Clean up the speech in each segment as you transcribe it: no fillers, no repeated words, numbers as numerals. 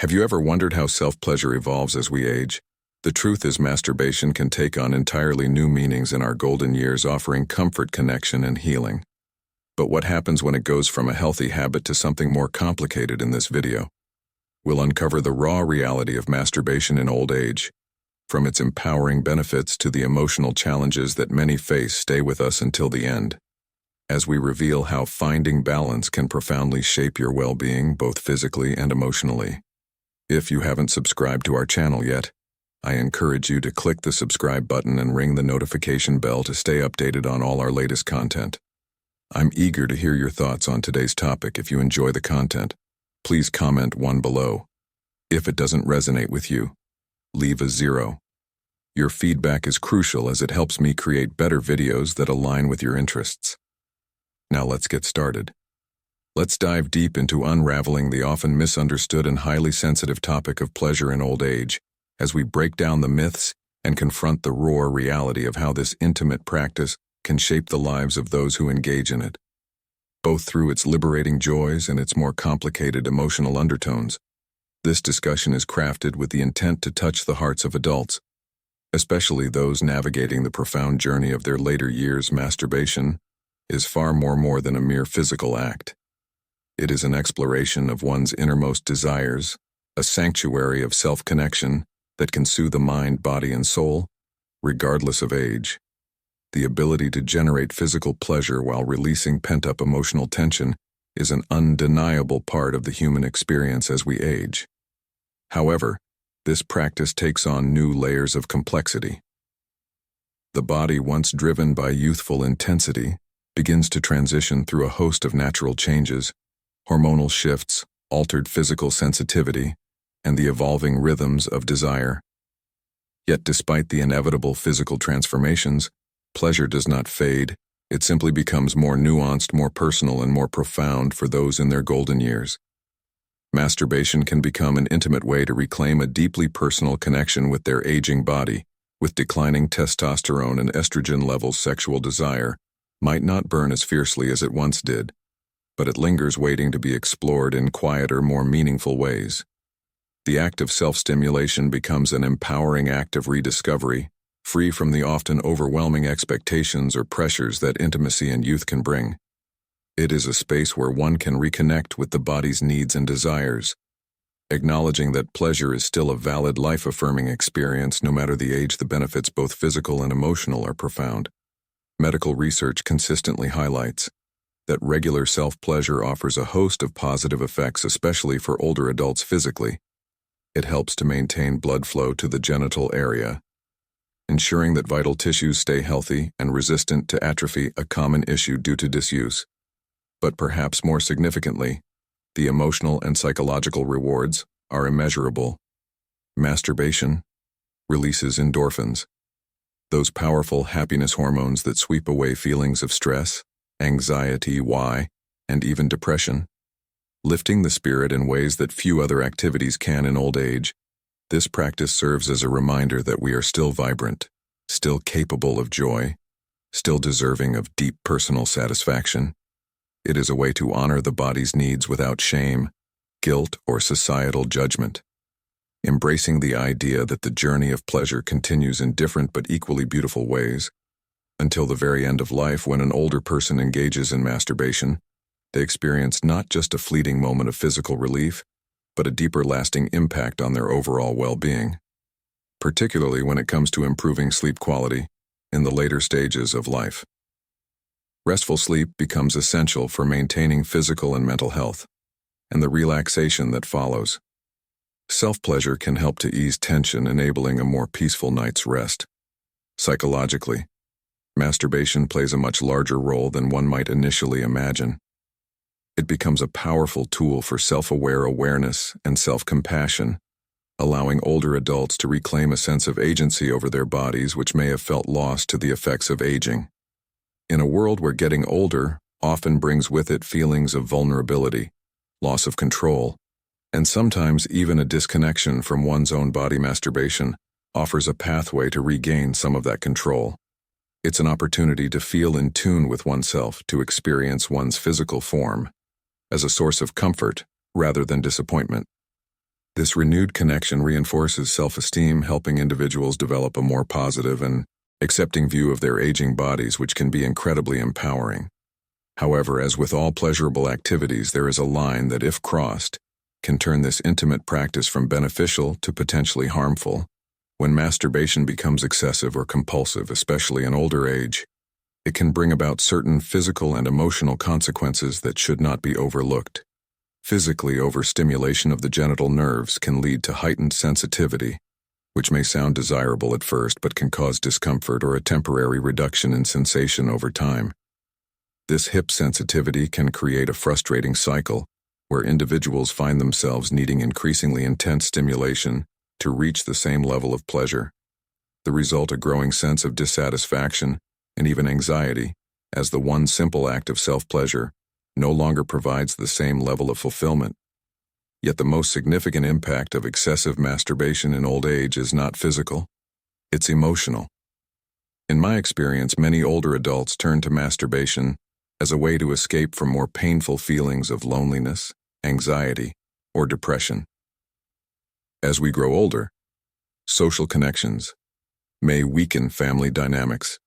Have you ever wondered how self-pleasure evolves as we age? The truth is, masturbation can take on entirely new meanings in our golden years, offering comfort, connection, and healing. But what happens when it goes from a healthy habit to something more complicated? In this video, we'll uncover the raw reality of masturbation in old age. From its empowering benefits to the emotional challenges that many face, stay with us until the end, as we reveal how finding balance can profoundly shape your well-being, both physically and emotionally. If you haven't subscribed to our channel yet, I encourage you to click the subscribe button and ring the notification bell to stay updated on all our latest content. I'm eager to hear your thoughts on today's topic. If you enjoy the content, please comment 1 below. If it doesn't resonate with you, leave a 0. Your feedback is crucial as it helps me create better videos that align with your interests. Now let's get started. Let's dive deep into unraveling the often misunderstood and highly sensitive topic of pleasure in old age, as we break down the myths and confront the raw reality of how this intimate practice can shape the lives of those who engage in it. Both through its liberating joys and its more complicated emotional undertones, this discussion is crafted with the intent to touch the hearts of adults, especially those navigating the profound journey of their later years. Masturbation is far more than a mere physical act. It is an exploration of one's innermost desires, a sanctuary of self-connection that can soothe the mind, body, and soul, regardless of age. The ability to generate physical pleasure while releasing pent-up emotional tension is an undeniable part of the human experience as we age. However, this practice takes on new layers of complexity. The body, once driven by youthful intensity, begins to transition through a host of natural changes, hormonal shifts, altered physical sensitivity, and the evolving rhythms of desire. Yet despite the inevitable physical transformations, pleasure does not fade. It simply becomes more nuanced, more personal, and more profound for those in their golden years. Masturbation can become an intimate way to reclaim a deeply personal connection with their aging body. With declining testosterone and estrogen levels, sexual desire might not burn as fiercely as it once did, but it lingers, waiting to be explored in quieter, more meaningful ways. The act of self-stimulation becomes an empowering act of rediscovery, free from the often overwhelming expectations or pressures that intimacy and youth can bring. It is a space where one can reconnect with the body's needs and desires, acknowledging that pleasure is still a valid, life-affirming experience no matter the age. The benefits, both physical and emotional, are profound. Medical research consistently highlights that regular self-pleasure offers a host of positive effects, especially for older adults. Physically, it helps to maintain blood flow to the genital area, ensuring that vital tissues stay healthy and resistant to atrophy, a common issue due to disuse. But perhaps more significantly, the emotional and psychological rewards are immeasurable. Masturbation releases endorphins, those powerful happiness hormones that sweep away feelings of stress, anxiety, and even depression, lifting the spirit in ways that few other activities can. In old age, this practice serves as a reminder that we are still vibrant, still capable of joy, still deserving of deep personal satisfaction. It is a way to honor the body's needs without shame, guilt, or societal judgment, embracing the idea that the journey of pleasure continues in different but equally beautiful ways. Until the very end of life, when an older person engages in masturbation, they experience not just a fleeting moment of physical relief, but a deeper, lasting impact on their overall well-being, particularly when it comes to improving sleep quality in the later stages of life. Restful sleep becomes essential for maintaining physical and mental health, and the relaxation that follows. Self-pleasure can help to ease tension, enabling a more peaceful night's rest. Psychologically, masturbation plays a much larger role than one might initially imagine. It becomes a powerful tool for self-aware awareness and self-compassion, allowing older adults to reclaim a sense of agency over their bodies which may have felt lost to the effects of aging. In a world where getting older often brings with it feelings of vulnerability, loss of control, and sometimes even a disconnection from one's own body, masturbation offers a pathway to regain some of that control. It's an opportunity to feel in tune with oneself, to experience one's physical form as a source of comfort rather than disappointment. This renewed connection reinforces self-esteem, helping individuals develop a more positive and accepting view of their aging bodies, which can be incredibly empowering. However, as with all pleasurable activities, there is a line that, if crossed, can turn this intimate practice from beneficial to potentially harmful. When masturbation becomes excessive or compulsive, especially in older age, it can bring about certain physical and emotional consequences that should not be overlooked. Physically, overstimulation of the genital nerves can lead to heightened sensitivity, which may sound desirable at first but can cause discomfort or a temporary reduction in sensation over time. This hip sensitivity can create a frustrating cycle where individuals find themselves needing increasingly intense stimulation to reach the same level of pleasure. The result, a growing sense of dissatisfaction and even anxiety, as the one simple act of self-pleasure no longer provides the same level of fulfillment. Yet the most significant impact of excessive masturbation in old age is not physical, it's emotional. In my experience, many older adults turn to masturbation as a way to escape from more painful feelings of loneliness, anxiety, or depression. As we grow older, social connections may weaken, family dynamics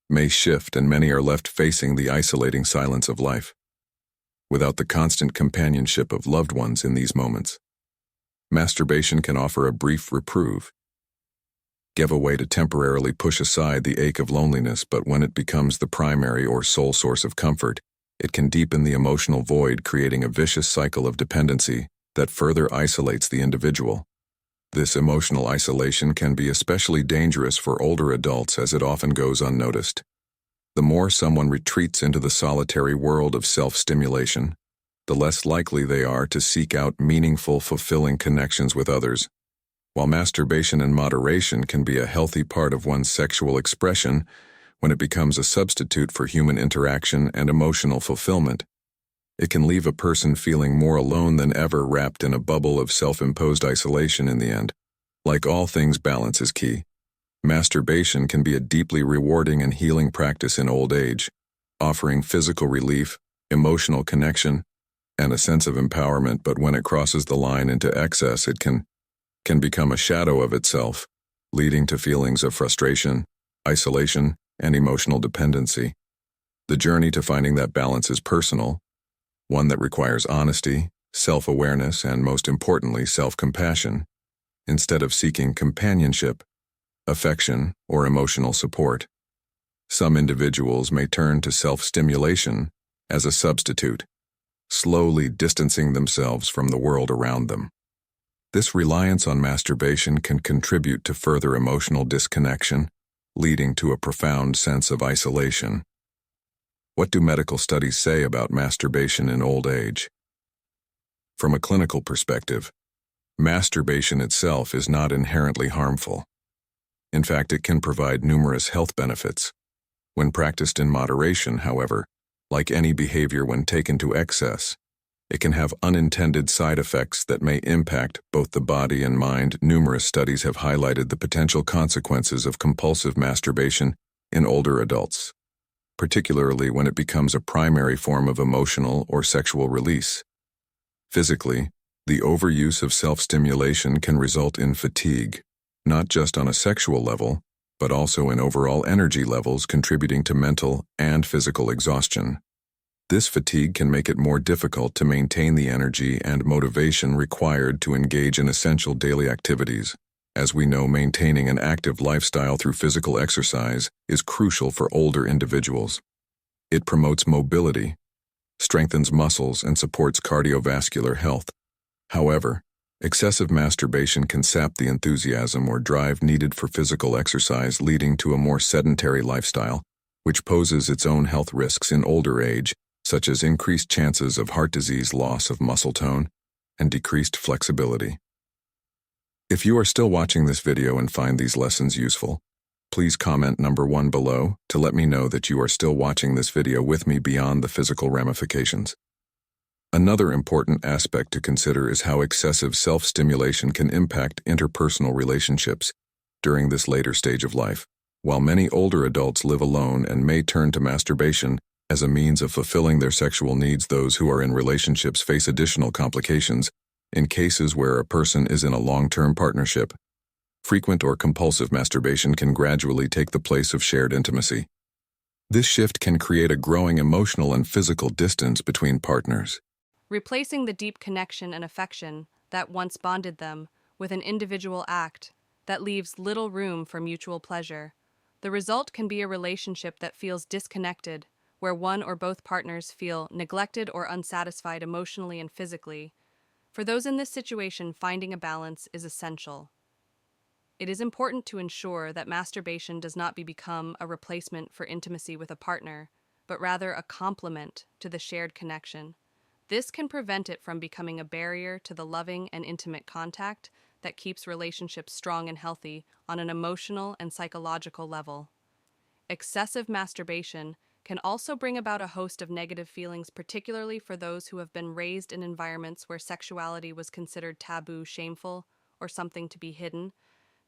may shift, and many are left facing the isolating silence of life. Without the constant companionship of loved ones in these moments, masturbation can offer a brief reprieve, give a way to temporarily push aside the ache of loneliness, but when it becomes the primary or sole source of comfort, it can deepen the emotional void, creating a vicious cycle of dependency that further isolates the individual. This emotional isolation can be especially dangerous for older adults, as it often goes unnoticed. The more someone retreats into the solitary world of self-stimulation, the less likely they are to seek out meaningful, fulfilling connections with others. While masturbation in moderation can be a healthy part of one's sexual expression, when it becomes a substitute for human interaction and emotional fulfillment, it can leave a person feeling more alone than ever, wrapped in a bubble of self-imposed isolation in the end. Like all things, balance is key. Masturbation can be a deeply rewarding and healing practice in old age, offering physical relief, emotional connection, and a sense of empowerment, but when it crosses the line into excess, it can become a shadow of itself, leading to feelings of frustration, isolation, and emotional dependency. The journey to finding that balance is personal, one that requires honesty, self-awareness, and most importantly, self-compassion. Instead of seeking companionship, affection, or emotional support, some individuals may turn to self-stimulation as a substitute, slowly distancing themselves from the world around them. This reliance on masturbation can contribute to further emotional disconnection, leading to a profound sense of isolation. What do medical studies say about masturbation in old age? From a clinical perspective, masturbation itself is not inherently harmful. In fact, it can provide numerous health benefits. When practiced in moderation, however, like any behavior when taken to excess, it can have unintended side effects that may impact both the body and mind. Numerous studies have highlighted the potential consequences of compulsive masturbation in older adults, particularly when it becomes a primary form of emotional or sexual release. Physically, the overuse of self-stimulation can result in fatigue, not just on a sexual level, but also in overall energy levels, contributing to mental and physical exhaustion. This fatigue can make it more difficult to maintain the energy and motivation required to engage in essential daily activities. As we know, maintaining an active lifestyle through physical exercise is crucial for older individuals. It promotes mobility, strengthens muscles, and supports cardiovascular health. However, excessive masturbation can sap the enthusiasm or drive needed for physical exercise, leading to a more sedentary lifestyle, which poses its own health risks in older age, such as increased chances of heart disease, loss of muscle tone, and decreased flexibility. If you are still watching this video and find these lessons useful, please comment number 1 below to let me know that you are still watching this video with me beyond the physical ramifications. Another important aspect to consider is how excessive self-stimulation can impact interpersonal relationships during this later stage of life. While many older adults live alone and may turn to masturbation as a means of fulfilling their sexual needs, those who are in relationships face additional complications In cases where a person is in a long-term partnership, frequent or compulsive masturbation can gradually take the place of shared intimacy. This shift can create a growing emotional and physical distance between partners. Replacing the deep connection and affection that once bonded them with an individual act that leaves little room for mutual pleasure. The result can be a relationship that feels disconnected, where one or both partners feel neglected or unsatisfied emotionally and physically. For those in this situation, finding a balance is essential. It is important to ensure that masturbation does not become a replacement for intimacy with a partner, but rather a complement to the shared connection. This can prevent it from becoming a barrier to the loving and intimate contact that keeps relationships strong and healthy on an emotional and psychological level. Excessive masturbation can also bring about a host of negative feelings, particularly for those who have been raised in environments where sexuality was considered taboo, shameful, or something to be hidden.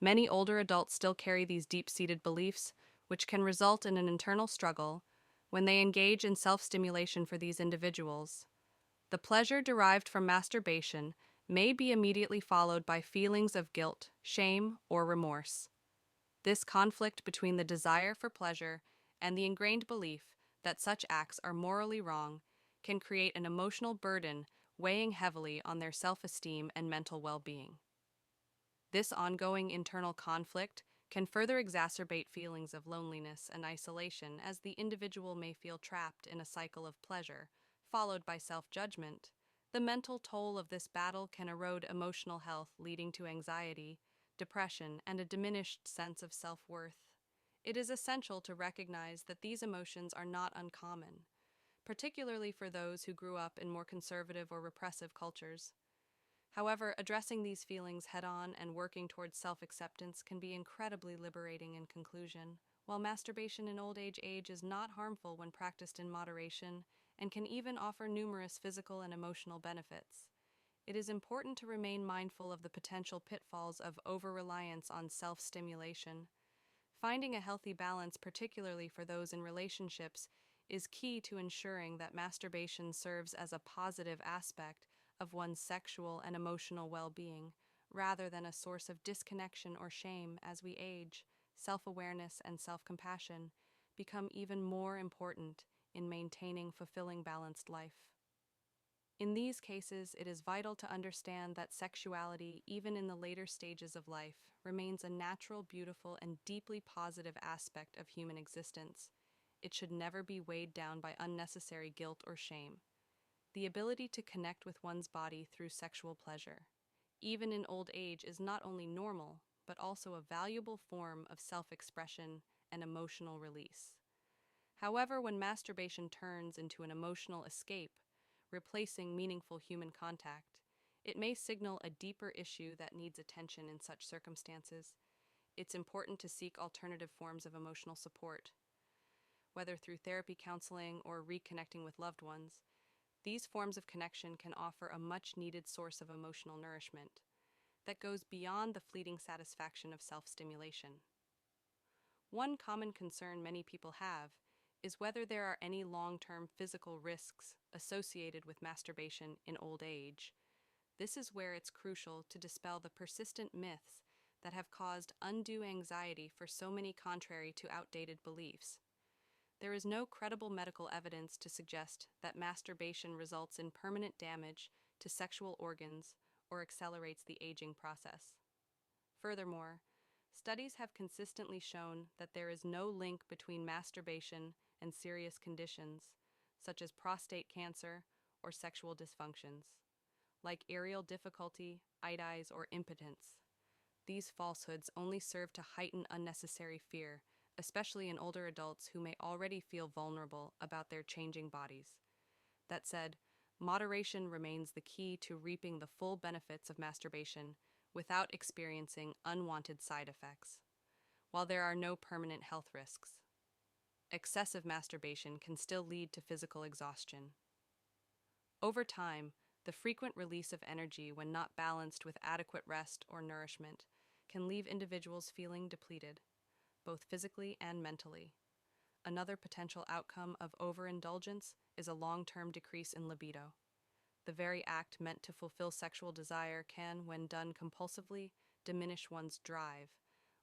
Many older adults still carry these deep-seated beliefs, which can result in an internal struggle when they engage in self-stimulation for these individuals. The pleasure derived from masturbation may be immediately followed by feelings of guilt, shame, or remorse. This conflict between the desire for pleasure and the ingrained belief that such acts are morally wrong can create an emotional burden weighing heavily on their self-esteem and mental well-being. This ongoing internal conflict can further exacerbate feelings of loneliness and isolation as the individual may feel trapped in a cycle of pleasure, followed by self-judgment. The mental toll of this battle can erode emotional health, leading to anxiety, depression, and a diminished sense of self-worth. It is essential to recognize that these emotions are not uncommon, particularly for those who grew up in more conservative or repressive cultures. However, addressing these feelings head-on and working towards self-acceptance can be incredibly liberating in conclusion. While masturbation in old age is not harmful when practiced in moderation and can even offer numerous physical and emotional benefits, it is important to remain mindful of the potential pitfalls of over-reliance on self-stimulation. Finding a healthy balance, particularly for those in relationships, is key to ensuring that masturbation serves as a positive aspect of one's sexual and emotional well-being, rather than a source of disconnection or shame. As we age, self-awareness and self-compassion become even more important in maintaining fulfilling balanced life. In these cases, it is vital to understand that sexuality, even in the later stages of life, remains a natural, beautiful, and deeply positive aspect of human existence. It should never be weighed down by unnecessary guilt or shame. The ability to connect with one's body through sexual pleasure, even in old age, is not only normal, but also a valuable form of self-expression and emotional release. However, when masturbation turns into an emotional escape, replacing meaningful human contact, it may signal a deeper issue that needs attention. In such circumstances, it's important to seek alternative forms of emotional support, whether through therapy, counseling, or reconnecting with loved ones. These forms of connection can offer a much-needed source of emotional nourishment that goes beyond the fleeting satisfaction of self-stimulation. One common concern many people have is whether there are any long-term physical risks associated with masturbation in old age. This is where it's crucial to dispel the persistent myths that have caused undue anxiety for so many, contrary to outdated beliefs. There is no credible medical evidence to suggest that masturbation results in permanent damage to sexual organs or accelerates the aging process. Furthermore, studies have consistently shown that there is no link between masturbation and serious conditions, such as prostate cancer or sexual dysfunctions, like aerial difficulty, itis, or impotence. These falsehoods only serve to heighten unnecessary fear, especially in older adults who may already feel vulnerable about their changing bodies. That said, moderation remains the key to reaping the full benefits of masturbation without experiencing unwanted side effects. While there are no permanent health risks, excessive masturbation can still lead to physical exhaustion. Over time, the frequent release of energy when not balanced with adequate rest or nourishment can leave individuals feeling depleted, both physically and mentally. Another potential outcome of overindulgence is a long-term decrease in libido. the very act meant to fulfill sexual desire can, when done compulsively, diminish one's drive,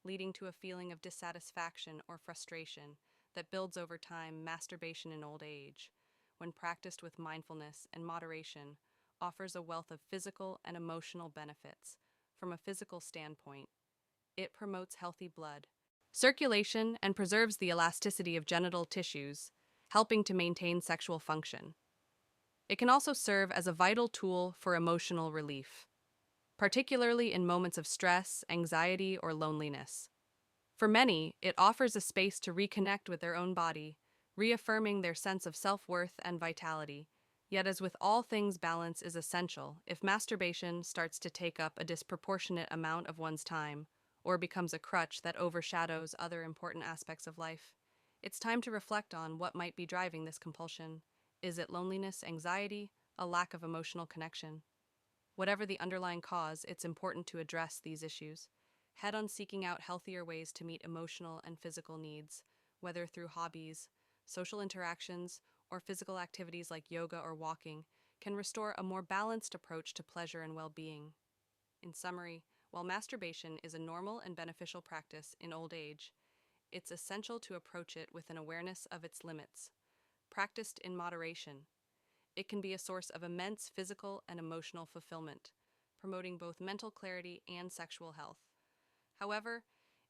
leading to a feeling of dissatisfaction or frustration that builds over time. Masturbation in old age, when practiced with mindfulness and moderation, offers a wealth of physical and emotional benefits. From a physical standpoint, it promotes healthy blood circulation and preserves the elasticity of genital tissues, helping to maintain sexual function. It can also serve as a vital tool for emotional relief, particularly in moments of stress, anxiety, or loneliness. For many, it offers a space to reconnect with their own body, reaffirming their sense of self-worth and vitality. Yet, as with all things, balance is essential. If masturbation starts to take up a disproportionate amount of one's time, or becomes a crutch that overshadows other important aspects of life, it's time to reflect on what might be driving this compulsion. Is it loneliness, anxiety, a lack of emotional connection? Whatever the underlying cause, it's important to address these issues. Head on seeking out healthier ways to meet emotional and physical needs, whether through hobbies, social interactions, or physical activities like yoga or walking, can restore a more balanced approach to pleasure and well-being. In summary, while masturbation is a normal and beneficial practice in old age, it's essential to approach it with an awareness of its limits. Practiced in moderation, it can be a source of immense physical and emotional fulfillment, promoting both mental clarity and sexual health. However,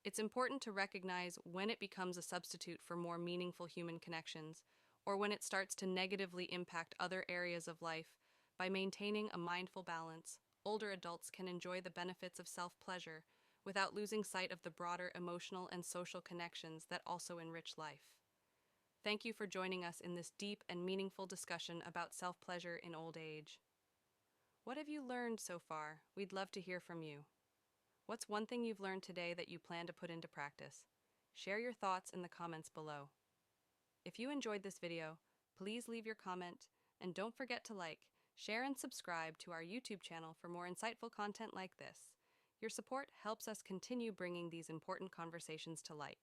it's important to recognize when it becomes a substitute for more meaningful human connections, or when it starts to negatively impact other areas of life. By maintaining a mindful balance, older adults can enjoy the benefits of self-pleasure without losing sight of the broader emotional and social connections that also enrich life. Thank you for joining us in this deep and meaningful discussion about self-pleasure in old age. What have you learned so far? We'd love to hear from you. What's one thing you've learned today that you plan to put into practice? Share your thoughts in the comments below. If you enjoyed this video, please leave your comment and don't forget to like, share, and subscribe to our YouTube channel for more insightful content like this. Your support helps us continue bringing these important conversations to light.